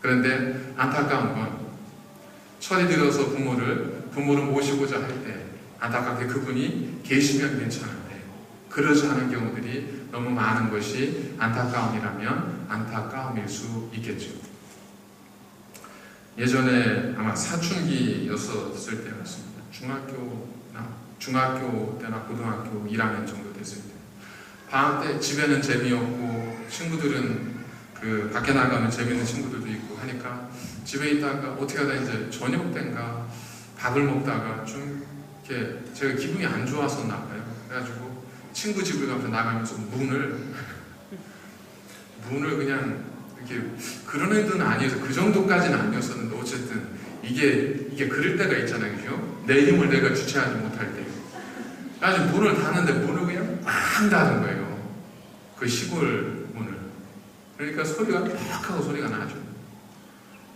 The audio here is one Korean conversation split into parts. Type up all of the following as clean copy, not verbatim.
그런데 안타까운 건 철이 들어서 부모를 모시고자 할 때 안타깝게 그분이 계시면 괜찮은데 그러지 않은 경우들이 너무 많은 것이 안타까움이라면 안타까움일 수 있겠죠. 예전에 아마 사춘기였을 때였습니다. 중학교 때나 고등학교 1학년 정도 됐을 때 방학 때 집에는 재미없고 친구들은 밖에 나가면 재미있는 친구들도 있고 하니까 집에 있다가 어떻게 하다 이제 저녁 때인가 밥을 먹다가 좀 이렇게 제가 기분이 안 좋았었나 봐요. 그래가지고 친구 집을 가면서 나가면서 문을 그냥 이렇게 그런 애들은 아니어서 그 정도까지는 아니었었는데 어쨌든 이게 그럴 때가 있잖아요. 그죠? 내 힘을 내가 주체하지 못할 때. 그래가지고 문을 닫는데 문을 그냥 막 닫은 거예요. 그 시골 문을. 그러니까 소리가 퍽 하고 소리가 나죠.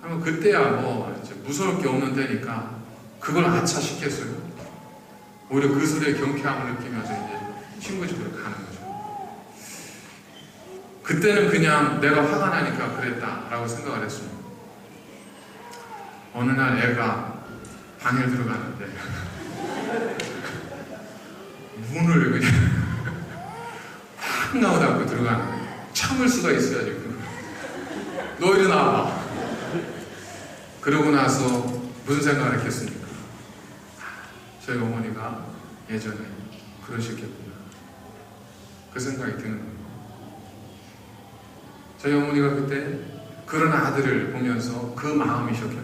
그러면 그때야 뭐 이제 무서울 게 없는 때니까 그걸 아차시켰어요. 오히려 그 소리에 경쾌함을 느끼면서 이제 친구 집으로 가는 거죠. 그때는 그냥 내가 화가 나니까 그랬다라고 생각을 했습니다. 어느 날 애가 방에 들어가는데 문을 그냥 팍 나오다고 들어가는 거예요. 참을 수가 있어야지. 너 이리 나와봐. 그러고 나서 무슨 생각을 했겠습니까? 저희 어머니가 예전에 그러셨겠구나. 그 생각이 드는 거예요. 저희 어머니가 그때 그런 아들을 보면서 그 마음이셨겠구나.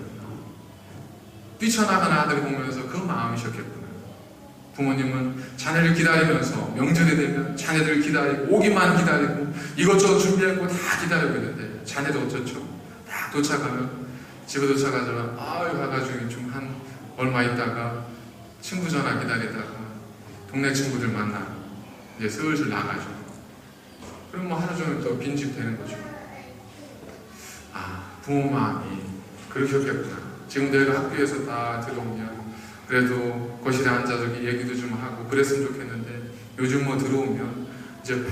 뛰쳐나간 아들을 보면서 그 마음이셨겠구나. 부모님은 자녀를 기다리면서 명절이 되면 자녀들을 기다리고 오기만 기다리고 이것저것 준비하고 다 기다리고 있는데 자녀도 어쩌죠? 딱 도착하면 집에 도착하자면 가가지고 좀 한 얼마 있다가 친구 전화 기다리다가 동네 친구들 만나 이제 슬슬 나가죠. 그럼 뭐 하루 종일 또 빈집 되는 거죠. 부모 마음이 그러셨겠구나. 지금 내가 학교에서 다 들어오면 그래도 거실에 앉아서 얘기도 좀 하고 그랬으면 좋겠는데 요즘 뭐 들어오면 이제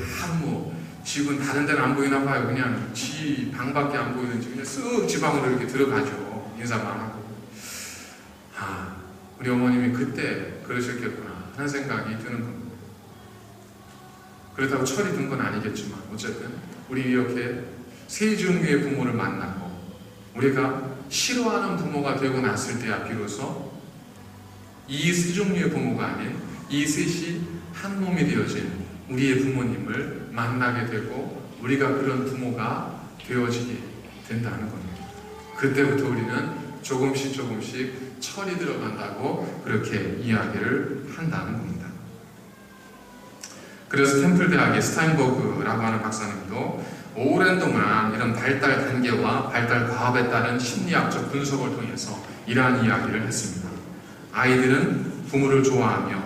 집은 다른 데는 안 보이나 봐요. 그냥 지 방밖에 안 보이는지 그냥 쓱 지방으로 이렇게 들어가죠. 인사만 하고. 우리 어머님이 그때 그러셨겠구나 하는 생각이 드는 겁니다. 그렇다고 철이 든 건 아니겠지만 어쨌든 우리 이렇게 세 종류의 부모를 만나고 우리가 싫어하는 부모가 되고 났을 때야 비로소 이 세 종류의 부모가 아닌 이 셋이 한 몸이 되어진 우리의 부모님을 만나게 되고 우리가 그런 부모가 되어지게 된다는 겁니다. 그때부터 우리는 조금씩 철이 들어간다고 그렇게 이야기를 한다는 겁니다. 그래서 스탠퍼드 대학의 스타인버그라고 하는 박사님도 오랜 동안 이런 발달 단계와 발달 과업에 따른 심리학적 분석을 통해서 이러한 이야기를 했습니다. 아이들은 부모를 좋아하며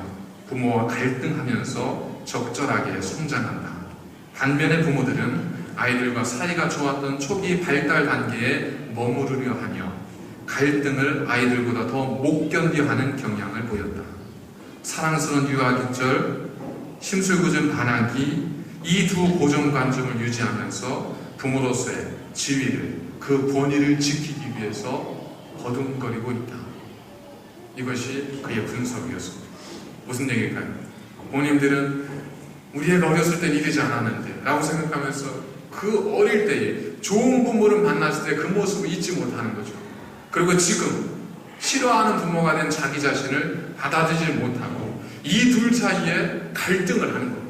부모와 갈등하면서 적절하게 성장한다. 반면에 부모들은 아이들과 사이가 좋았던 초기 발달 단계에 머무르려 하며 갈등을 아이들보다 더 못 견뎌 하는 경향을 보였다. 사랑스러운 유아기절, 심술궂은 반항기, 이 두 고정관점을 유지하면서 부모로서의 지위를, 그 권위를 지키기 위해서 거듭거리고 있다. 이것이 그의 분석이었습니다. 무슨 얘기일까요? 부모님들은 우리 애가 어렸을 땐 이러지 않았는데 라고 생각하면서 그 어릴 때에 좋은 부모를 만났을 때 그 모습을 잊지 못하는 거죠. 그리고 지금 싫어하는 부모가 된 자기 자신을 받아들이지 못하고 이 둘 사이에 갈등을 하는 거예요.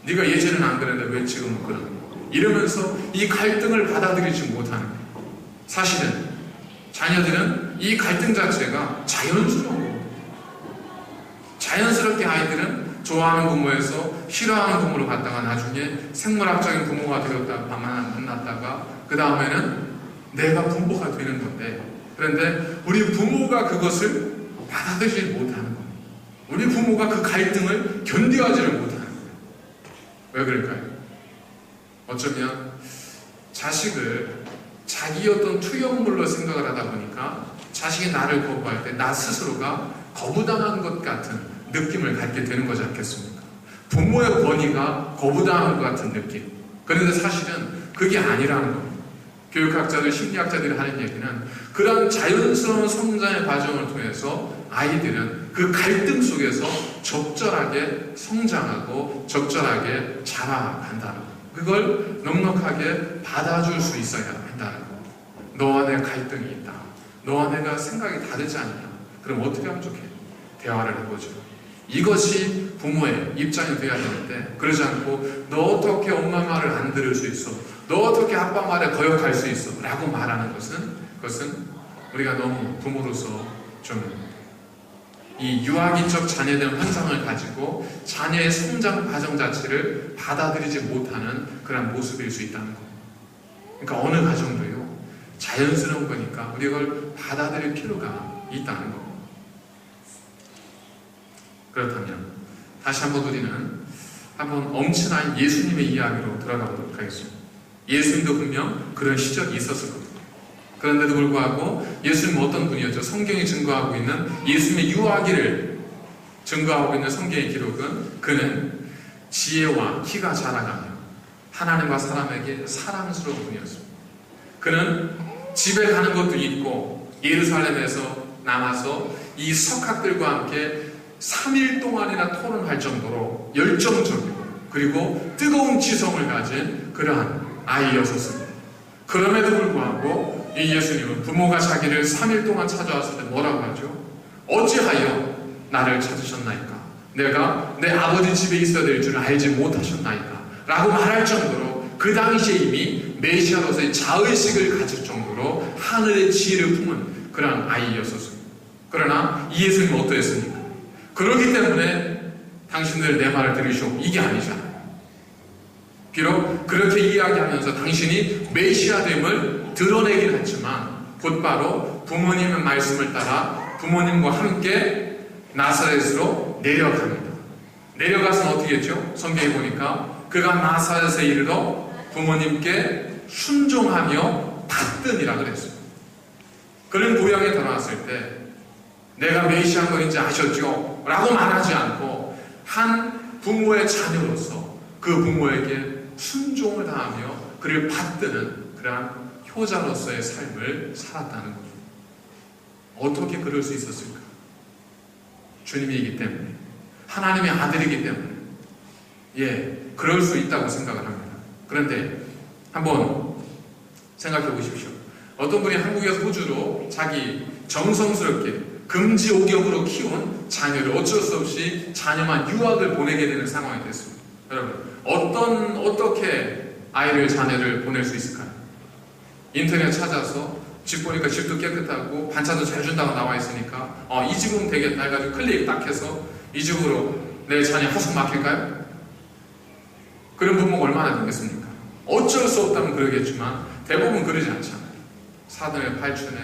네가 예전에는 안 그랬는데 왜 지금은 그러는 거야? 이러면서 이 갈등을 받아들이지 못하는 거예요. 사실은 자녀들은 이 갈등 자체가 자연스러운 거예요. 자연스럽게 아이들은 좋아하는 부모에서 싫어하는 부모로 갔다가 나중에 생물학적인 부모가 되었다가 만났다가 그 다음에는 내가 부모가 되는 건데, 그런데 우리 부모가 그것을 받아들이지 못하는 거예요. 우리 부모가 그 갈등을 견뎌하지를 못하는 거예요. 왜 그럴까요? 어쩌면 자식을 자기 어떤 투영물로 생각을 하다 보니까 자식이 나를 거부할 때 나 스스로가 거부당한 것 같은 느낌을 갖게 되는 거지 않겠습니까? 부모의 권위가 거부당한 것 같은 느낌. 그런데 사실은 그게 아니라는 겁니다. 교육학자들, 심리학자들이 하는 얘기는 그런 자연스러운 성장의 과정을 통해서 아이들은 그 갈등 속에서 적절하게 성장하고 적절하게 자라간다는 거. 그걸 넉넉하게 받아줄 수 있어야 한다는 거. 너와 내 갈등이 있다. 너와 내가 생각이 다르지 않냐. 그럼 어떻게 하면 좋겠냐. 대화를 해보죠. 이것이 부모의 입장이 되어야 되는데 그러지 않고 너 어떻게 엄마 말을 안 들을 수 있어? 너 어떻게 아빠 말에 거역할 수 있어? 라고 말하는 그것은 우리가 너무 부모로서 좀 이 유아기적 자녀된 환상을 가지고 자녀의 성장 과정 자체를 받아들이지 못하는 그런 모습일 수 있다는 거. 그러니까 어느 가정도요 자연스러운 거니까 우리가 그걸 받아들일 필요가 있다는 거. 그렇다면 다시 한번 우리는 한번 엄친아인 예수님의 이야기로 들어가 보도록 하겠습니다. 예수님도 분명 그런 시절이 있었을 겁니다. 그런데도 불구하고 예수님은 어떤 분이었죠? 성경이 증거하고 있는 예수님의 유아기를 증거하고 있는 성경의 기록은 그는 지혜와 키가 자라가며 하나님과 사람에게 사랑스러운 분이었습니다. 그는 집에 가는 것도 있고 예루살렘에서 남아서 이 석학들과 함께 3일 동안이나 토론할 정도로 열정적이고 그리고 뜨거운 지성을 가진 그러한 아이였었습니다. 그럼에도 불구하고 이 예수님은 부모가 자기를 3일 동안 찾아왔을 때 뭐라고 하죠? 어찌하여 나를 찾으셨나이까? 내가 내 아버지 집에 있어야 될 줄 알지 못하셨나이까? 라고 말할 정도로 그 당시에 이미 메시아로서의 자의식을 가질 정도로 하늘의 지혜를 품은 그런 아이였었습니다. 그러나 이 예수님은 어떠했습니까? 그렇기 때문에 당신들 내 말을 들으시오. 이게 아니잖아요. 비록 그렇게 이야기하면서 당신이 메시아됨을 드러내긴 했지만 곧바로 부모님의 말씀을 따라 부모님과 함께 나사렛으로 내려갑니다. 내려가서는 어떻게 했죠? 성경에 보니까 그가 나사렛에 이르러 부모님께 순종하며 받든이라 그랬어요. 그는 고향에 돌아왔을 때 내가 메시아인 것인지 아셨죠? 라고 말하지 않고 한 부모의 자녀로서 그 부모에게 순종을 다하며 그를 받드는 그러한 효자로서의 삶을 살았다는 거죠. 어떻게 그럴 수 있었을까? 주님이기 때문에, 하나님의 아들이기 때문에 그럴 수 있다고 생각을 합니다. 그런데 한번 생각해 보십시오. 어떤 분이 한국에서 호주로 자기 정성스럽게 금지옥역으로 키운 자녀를 어쩔 수 없이 자녀만 유학을 보내게 되는 상황이 됐습니다. 여러분, 어떻게 자녀를 보낼 수 있을까요? 인터넷 찾아서 집 보니까 집도 깨끗하고 반찬도 잘 준다고 나와 있으니까 이 집은 되겠다 해가지고 클릭 딱 해서 이 집으로 내 자녀 하숙 맡길까요? 그런 부모가 얼마나 되겠습니까? 어쩔 수 없다면 그러겠지만 대부분 그러지 않잖아요. 사돈의 팔촌에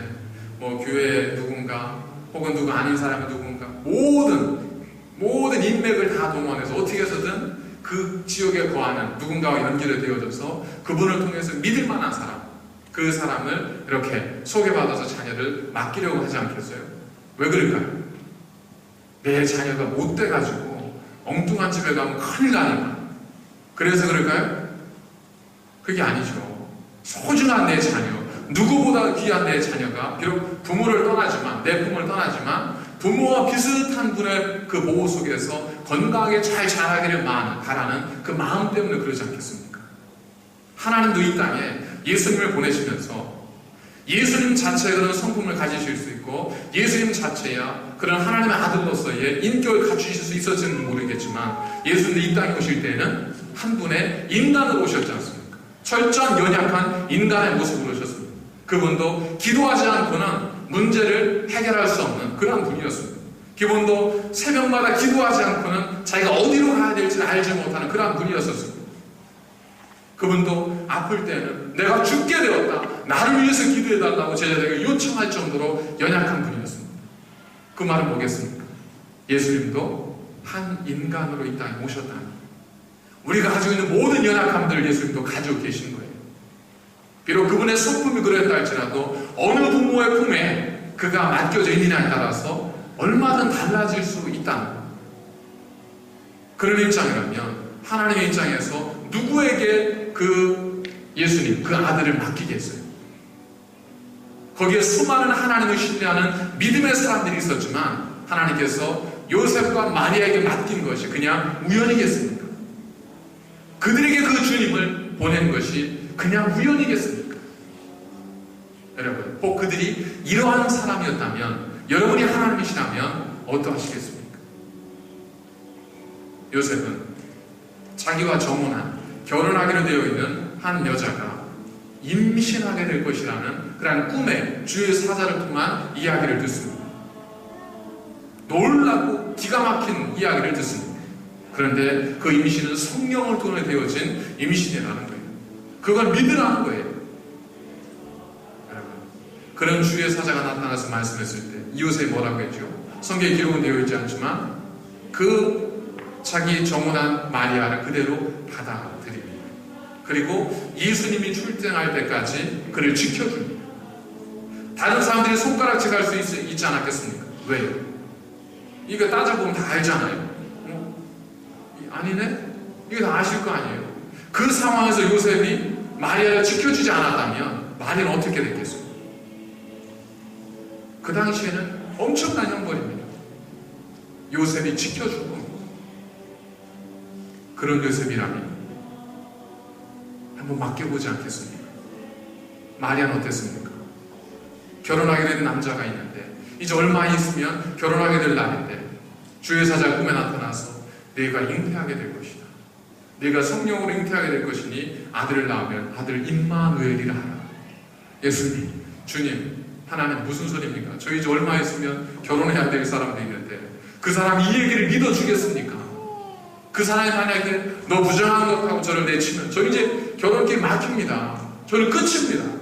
교회에 누군가 혹은 누구 아는 사람이 누군가 모든 인맥을 다 동원해서 어떻게 해서든 그 지역에 거하는 누군가와 연결이 되어져서 그분을 통해서 믿을 만한 사람, 그 사람을 이렇게 소개받아서 자녀를 맡기려고 하지 않겠어요? 왜 그럴까요? 내 자녀가 못돼가지고 엉뚱한 집에 가면 큰일 나니까. 그래서 그럴까요? 그게 아니죠. 소중한 내 자녀, 누구보다 귀한 내 자녀가 비록 부모를 떠나지만, 내 부모를 떠나지만 부모와 비슷한 분의 그 보호 속에서 건강하게 잘 자라기를 바라는 그 마음 때문에 그러지 않겠습니까? 하나님도 이 땅에 예수님을 보내시면서 예수님 자체의 그런 성품을 가지실 수 있고 예수님 자체야 그런 하나님의 아들로서의 인격을 갖추실 수 있었지는 모르겠지만 예수님도 이 땅에 오실 때에는 한 분의 인간으로 오셨지 않습니까? 철저한 연약한 인간의 모습으로 오셨습니다. 그분도 기도하지 않고는 문제를 해결할 수 없는 그런 분이었습니다. 그분도 새벽마다 기도하지 않고는 자기가 어디로 가야 될지 알지 못하는 그런 분이었었습니다. 그분도 아플 때는 내가 죽게 되었다, 나를 위해서 기도해달라고 제자들에게 요청할 정도로 연약한 분이었습니다. 그 말은 뭐겠습니까? 예수님도 한 인간으로 이 땅에 오셨다니, 우리가 가지고 있는 모든 연약함들을 예수님도 가지고 계신 거예요. 비록 그분의 성품이 그랬다 할지라도 어느 부모의 품에 그가 맡겨져 있느냐에 따라서 얼마든 달라질 수 있다는 거예요. 그런 입장이라면 하나님의 입장에서 누구에게 그 예수님, 그 아들을 맡기겠어요? 거기에 수많은 하나님을 신뢰하는 믿음의 사람들이 있었지만 하나님께서 요셉과 마리아에게 맡긴 것이 그냥 우연이겠습니까? 그들에게 그 주님을 보낸 것이 그냥 우연이겠습니까? 여러분, 꼭 그들이 이러한 사람이었다면, 여러분이 하나님이시라면 어떠하시겠습니까? 요셉은 자기와 정혼한, 결혼하기로 되어 있는 한 여자가 임신하게 될 것이라는 그런 꿈에 주의 사자를 통한 이야기를 듣습니다. 놀랍고 기가 막힌 이야기를 듣습니다. 그런데 그 임신은 성령을 통해 되어진 임신이라는 거예요. 그걸 믿으라는 거예요. 여러분, 그런 주의 사자가 나타나서 말씀했을 때 요셉이 뭐라고 했죠? 성경에 기록은 되어 있지 않지만 그 자기 정혼한 마리아를 그대로 받아들입니다. 그리고 예수님이 출생할 때까지 그를 지켜줍니다. 다른 사람들이 손가락질 할 수 있지 않았겠습니까? 왜요? 이거 따져보면 다 알잖아요. 아니네? 이거 다 아실 거 아니에요? 그 상황에서 요셉이 마리아를 지켜주지 않았다면 마리아는 어떻게 됐겠어요? 그 당시에는 엄청난 형벌입니다. 요셉이 지켜주고 그런 요셉이라면 한번 맡겨보지 않겠습니까? 마리아는 어땠습니까? 결혼하게 된 남자가 있는데 이제 얼마 있으면 결혼하게 될 날인데 주의 사자가 꿈에 나타나서 내가 잉태하게 될 것이다. 내가 성령으로 잉태하게 될 것이니 아들을 낳으면 아들 임마누엘이라 하라. 예수님, 주님, 하나님 무슨 소리입니까? 저 이제 얼마 있으면 결혼해야 될 사람도 있는데 그 사람이 이 얘기를 믿어주겠습니까? 그 사람이 만약에 너 부정한 것하고 저를 내치면 저 이제 결혼길 막힙니다. 저는 끝입니다.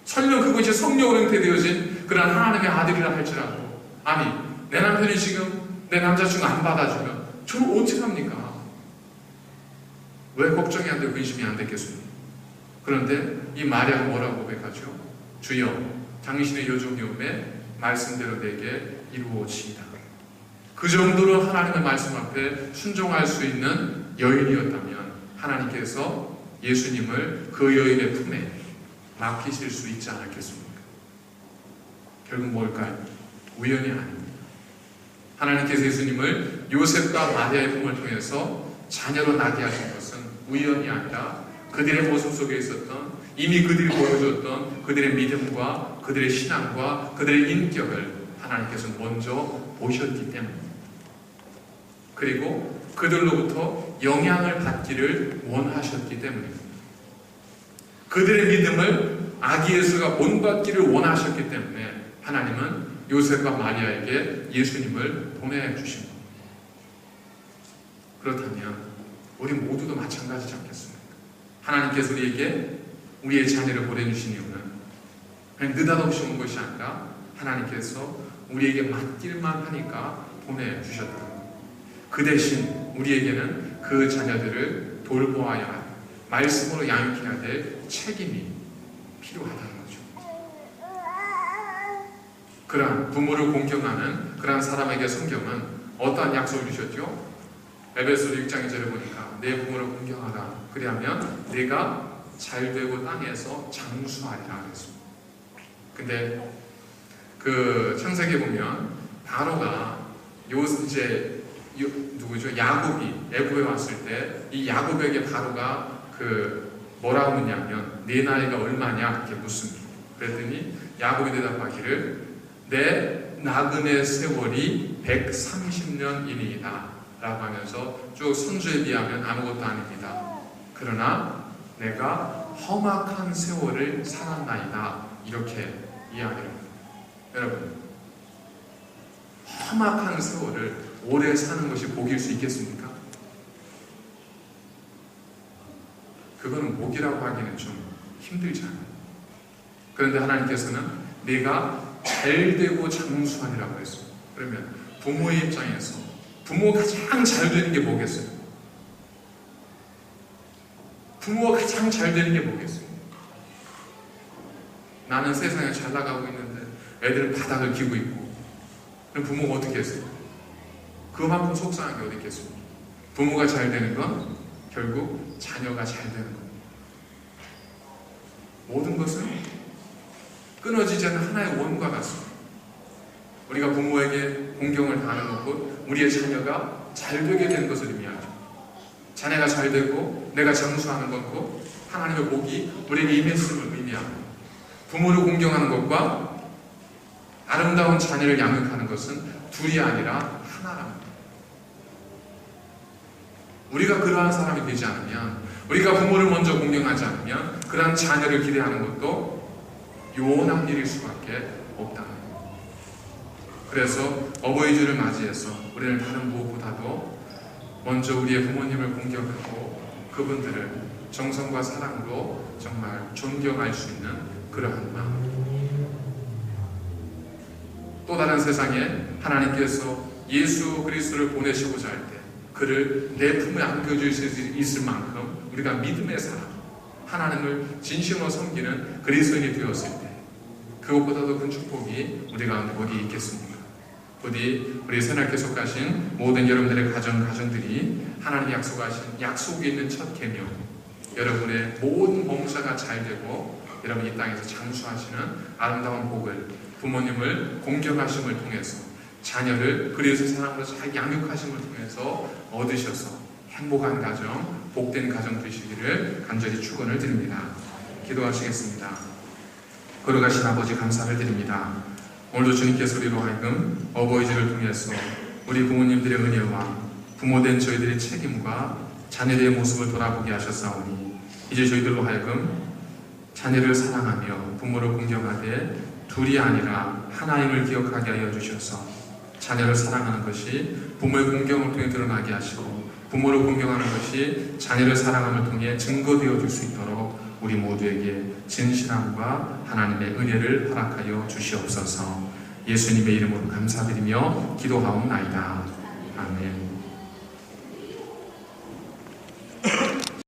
설령 그거 이제 성령으로 잉태되어진 그런 하나님의 아들이라 할지라도 아니 내 남편이 지금 내 남자친구 안 받아주면 저는 어떻게 합니까? 왜 걱정이 안 되고 근심이 안 됐겠습니까? 그런데 이 마리아가 뭐라고 고백하죠? 주여 당신의 요종이오매 말씀대로 내게 이루어지이다. 그 정도로 하나님의 말씀 앞에 순종할 수 있는 여인이었다면 하나님께서 예수님을 그 여인의 품에 맡기실 수 있지 않았겠습니까? 결국 뭘까요? 우연이 아닙니다. 하나님께서 예수님을 요셉과 마리아의 품을 통해서 자녀로 낳게 하신 것은 우연이 아니라 그들의 모습 속에 있었던 이미 그들이 보여줬던 그들의 믿음과 그들의 신앙과 그들의 인격을 하나님께서 먼저 보셨기 때문입니다. 그리고 그들로부터 영향을 받기를 원하셨기 때문입니다. 그들의 믿음을 아기 예수가 본받기를 원하셨기 때문에 하나님은 요셉과 마리아에게 예수님을 보내주신 겁니다. 그렇다면 우리 모두도 마찬가지지 않겠습니까? 하나님께서 우리에게 우리의 자녀를 보내주신 이유는 그냥 느닷없이 온 것이 아니라 하나님께서 우리에게 맡길만 하니까 보내주셨다는 겁니다. 그 대신 우리에게는 그 자녀들을 돌보아야 할, 말씀으로 양육해야 될 책임이 필요하다는 거죠. 그러한 부모를 공경하는 그러한 사람에게 성경은 어떠한 약속을 주셨죠? 에베소서 6장 2절에 보니까 내 부모를 공경하라. 그리하면 내가 잘되고 땅에서 장수하리라 그랬습니다. 근데 그 창세기에 보면 바로가 누구죠? 야곱이 애굽에 왔을 때 이 야곱에게 바로가 뭐라고 묻냐면 네 나이가 얼마냐 이렇게 묻습니다. 그랬더니 야곱이 대답하기를 내 나그네 세월이 130년이니이다 라고 하면서 쭉 선주에 비하면 아무것도 아닙니다. 그러나 내가 험악한 세월을 살았나이다 이렇게 이야기를 합니다. 여러분, 험악한 세월을 오래 사는 것이 복일 수 있겠습니까? 그거는 복이라고 하기는 좀 힘들잖아요. 그런데 하나님께서는 내가 잘되고 장수하리라고 했습니다. 그러면 부모의 입장에서 부모가 가장 잘 되는 게 뭐겠어요? 부모가 가장 잘 되는 게 뭐겠어요? 나는 세상에 잘 나가고 있는데 애들은 바닥을 기고 있고 그럼 부모가 어떻게 했어요? 그만큼 속상한 게 어디 있겠습니까? 부모가 잘 되는 건 결국 자녀가 잘 되는 겁니다. 모든 것은 끊어지지 않는 하나의 원과 같습니다. 우리가 부모에게 공경을 다하는 것은 우리의 자녀가 잘 되게 된 것을 의미하죠. 자녀가 잘 되고 내가 장수하는 것고 하나님의 복이 우리에게 임했음을 의미합니다. 부모를 공경하는 것과 아름다운 자녀를 양육하는 것은 둘이 아니라 하나랍니다. 우리가 그러한 사람이 되지 않으면, 우리가 부모를 먼저 공경하지 않으면 그러한 자녀를 기대하는 것도 요원한 일일 수밖에 없다는 거예요. 그래서 어버이 주를 맞이해서 우리는 다른 무엇보다도 먼저 우리의 부모님을 공경하고 그분들을 정성과 사랑으로 정말 존경할 수 있는 그러한 마음. 또 다른 세상에 하나님께서 예수 그리스도를 보내시고자 할 때 그를 내 품에 안겨줄 수 있을 만큼 우리가 믿음의 사람, 하나님을 진심으로 섬기는 그리스도인이 되었을 때 그것보다도 큰 축복이 우리 가운데 어디 있겠습니까? 부디 우리 새날께 속하신 모든 여러분들의 가정들이 하나님 약속하신 약속이 있는 첫 계명, 여러분의 모든 봉사가 잘 되고 여러분 이 땅에서 장수하시는 아름다운 복을, 부모님을 공경하심을 통해서 자녀를 그리스도 사랑으로 잘 양육하심을 통해서 얻으셔서 행복한 가정, 복된 가정 되시기를 간절히 축원을 드립니다. 기도하시겠습니다. 걸어가신 아버지 감사를 드립니다. 오늘도 주님께서 우리로 하여금 어버이주를 통해서 우리 부모님들의 은혜와 부모된 저희들의 책임과 자녀들의 모습을 돌아보게 하셨사오니 이제 저희들로 하여금 자녀를 사랑하며 부모를 공경하되 둘이 아니라 하나님을 기억하게 하여 주셔서 자녀를 사랑하는 것이 부모의 공경을 통해 드러나게 하시고 부모를 공경하는 것이 자녀를 사랑함을 통해 증거되어 줄 수 있도록 우리 모두에게 진실함과 하나님의 은혜를 허락하여 주시옵소서. 예수님의 이름으로 감사드리며 기도하옵나이다. 아멘.